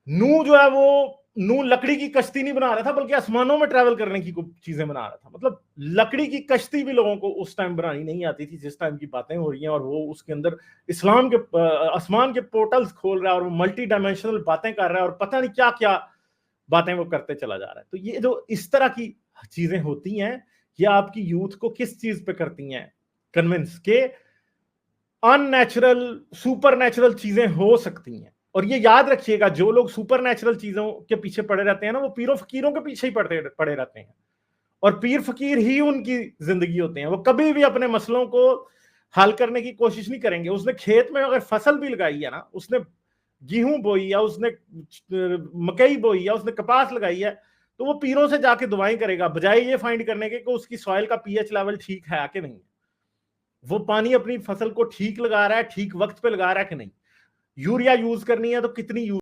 नूह जो है वो नूह लकड़ी की कश्ती नहीं बना रहा था, बल्कि आसमानों में ट्रैवल करने की चीजें बना रहा था। मतलब लकड़ी की कश्ती भी लोगों को उस टाइम बनानी नहीं आती थी जिस टाइम की बातें हो रही हैं, और वो उसके अंदर इस्लाम के आसमान के पोर्टल्स खोल रहा है और वो मल्टी डायमेंशनल बातें कर रहा है और पता नहीं क्या क्या बातें वो करते चला जा रहा है। तो ये जो इस तरह की चीजें होती हैं, ये आपकी यूथ को किस चीज पे करती हैं कन्विंस के अननेचुरल सुपर नेचुरल चीजें हो सकती हैं। और ये याद रखिएगा, जो लोग सुपर नेचुरल चीजों के पीछे पड़े रहते हैं ना, वो पीरों फकीरों के पीछे ही पड़े रहते हैं, और पीर फकीर ही उनकी जिंदगी होते हैं। वो कभी भी अपने मसलों को हल करने की कोशिश नहीं करेंगे। उसने खेत में अगर फसल भी लगाई है ना, उसने गेहूं बोई या उसने मकई बोई या उसने कपास लगाई है, तो वो पीरों से जाके दुआएं करेगा, बजाय ये फाइंड करने के कि उसकी सॉइल का पीएच लेवल ठीक है कि नहीं, वो पानी अपनी फसल को ठीक लगा रहा है, ठीक वक्त पे लगा रहा है कि नहीं, यूरिया यूज करनी है तो कितनी यूज